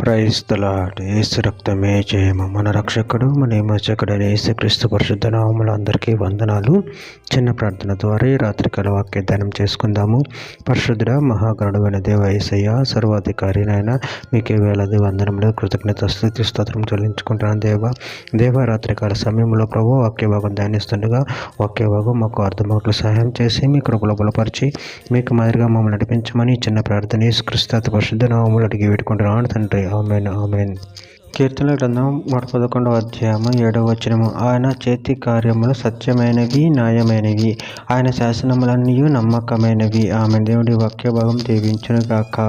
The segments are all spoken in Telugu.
Praise the lord. యేసు రక్తమే జయము. మన రక్షకుడు మన విమోచకుడైన యేసుక్రీస్తు పరిశుద్ధ నామములో అందరికీ వందనాలు. చిన్న ప్రార్థన ద్వారా ఈ రాత్రికాల వాక్య ధ్యానం చేసుకుందాము. పరిశుద్ధుడ మహాగణుడైన దేవ యేసయ్య, సర్వాధికారి నాయన, మీకే వేలాది వందనములు, కృతజ్ఞత స్తుతి స్తోత్రం చెల్లించుకుంటున్నాను. దేవ రాత్రికాల సమయంలో ప్రభు వాక్య భాగం ధ్యానిస్తుండగా వాక్య భాగం మాకు అర్థమవుట్లు సహాయం చేసి మీ కృపలో బలపరిచి మీకు మాదిరిగా మమ్మల్ని నడిపించమని చిన్న ప్రార్థన యేసుక్రీస్తు పరిశుద్ధ నామములో అడిగి వేడుకుంటున్నాను తండ్రి. ఆమేన్ ఆమేన్. కీర్తనల గ్రంథం 111వ అధ్యాయము 7వ వచనము. ఆయన చేతి కార్యములు సత్యమైనవి, న్యాయమైనవి, ఆయన శాసనములన్నీ నమ్మకమైనవి. ఆమేన్. దేవుడి వాక్య భాగం దీవించును గాక.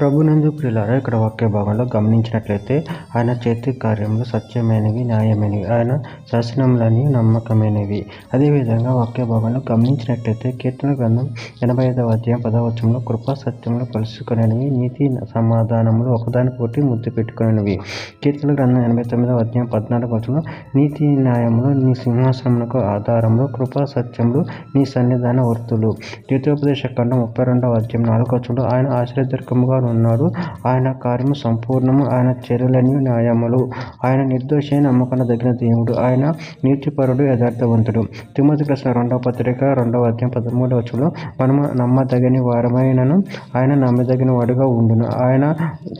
ప్రభునందు ప్రియులారా, ఇక్కడ వాక్య భాగంలో గమనించినట్లయితే ఆయన చేతి కార్యములు సత్యమైనవి, న్యాయమైనవి, ఆయన శాసనములన్నీ నమ్మకమైనవి. అదేవిధంగా వాక్య భాగంలో గమనించినట్లయితే కీర్తన గ్రంథం 85వ అధ్యాయం 10వ వచనంలో కృపా సత్యములు కలుసుకునేవి, నీతి సమాధానములు ఒకదాని పోటీ ముద్దు పెట్టుకునేవి. కీర్తన గ్రంథం 89వ అధ్యాయం 14వ వచనంలో నీతి న్యాయములు నీ సింహాసనములకు ఆధారములు, కృపా సత్యములు నీ సన్నిధాన వర్తులు. ద్వితీయోపదేశ ఖండం 32వ అధ్యాయం 4వ వచనంలో ఆయన ఆశ్చర్యకరముగా ఉన్నాడు, ఆయన కార్యము సంపూర్ణము, ఆయన చర్యలన్నీ న్యాయములు, ఆయన నిర్దోషి నమ్మకదగిన దేవుడు, ఆయన నీతిపరుడు యథార్థవంతుడు. తిమోతికి రాసిన 2వ పత్రిక 2వ అధ్యాయం 13వ వచనంలో మనము నమ్మదగని వారమైనను ఆయన నమ్మదగిన వాడుగా ఉండును, ఆయన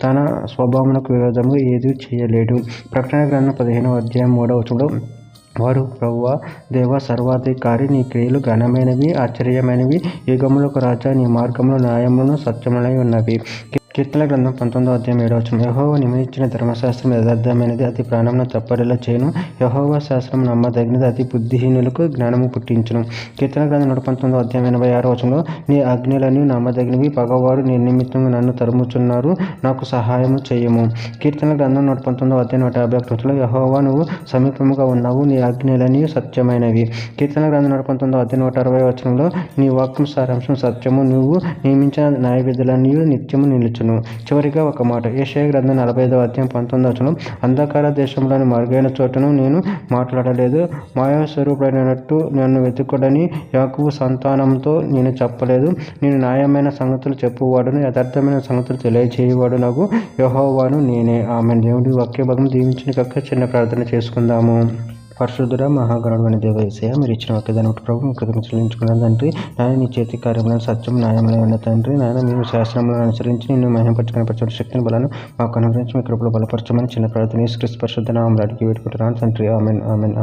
తన స్వభావమునకు విరోధముగా ఏది చేయలేడు. ప్రకటన గ్రంథం 15వ అధ్యాయం 3వ వచనంలో వారు ప్రభువా దేవ సర్వాధికారి, నీ క్రియలు ఘనమైనవి, ఆశ్చర్యమైనవి, యుగములకు రాజా, నీ మార్గములు న్యాయములను సత్యములై ఉన్నవి. కీర్తన గ్రంథం 19వ అధ్యాయం 7వ వచనం. యెహోవా నియమించిన ధర్మశాస్త్రం యథార్థమైనది, అది ప్రాణమును తప్పరిలా చేయును. యెహోవా శాస్త్రం నమ్మదగినది, అది బుద్ధిహీనులకు జ్ఞానము పుట్టించును. కీర్తన గ్రంథం 119వ అధ్యాయం 86వ వచనంలో నీ ఆజ్ఞలన్నీ నమ్మదగినవి, పగవారు నీ నిమిత్తం నన్ను తరుముచున్నారు, నాకు సహాయము చేయము. కీర్తన గ్రంథం 119వ అధ్యాయం 151వ వచనంలో యెహోవా నువ్వు సమీపముగా ఉన్నావు, నీ ఆజ్ఞలన్నీ సత్యమైనవి. కీర్తన గ్రంథం 119వ అధ్యాయం 160వ వచనంలో నీ వాక్యం సారాంశం సత్యము, నువ్వు నియమించిన న్యాయ విధులన్నీ నిత్యము నిలుచును. చివరిగా ఒక మాట, యెషయా గ్రంథం 45వ అధ్యాయం 19వ వచనం. అంధకార దేశంలోని మరుగైన చోటను నేను మాట్లాడలేదు, మాయాస్వరూపుడైనట్టు నన్ను వెతుకుడని యాకోబు సంతానంతో నేను చెప్పలేదు. నేను న్యాయమైన సంగతులు చెప్పువాడును, యథార్థమైన సంగతులు తెలియచేయువాడు నాకు యెహోవాను నేనే. ఆమేన్. దేవుడి వాక్య భాగం దీవించిన కాక చిన్న ప్రార్థన చేసుకుందాము. పరిశుద్ధుడ మహాగణుడైన దేవ యేసయ్య, మీరు ఇచ్చిన వాక్యదాన్ని ప్రభు కృతజ్ఞతలు చెల్లించుకున్నాను తండ్రి. నాయన నీ చేతి కార్యములను సత్యం న్యాయములై ఉన్న తండ్రి. నాయన మేము శాస్త్రములను అనుసరించి నిన్ను మహిమపరచుకునే శక్తిని బలను మాకు అనుగ్రహించి మీ కృపలో బలపరచమని చిన్న ప్రార్థన యేసుక్రీస్తు పరిశుద్ధ నామములో అడిగి వేడుకుంటున్నాను తండ్రి. ఆమేన్ ఆమేన్.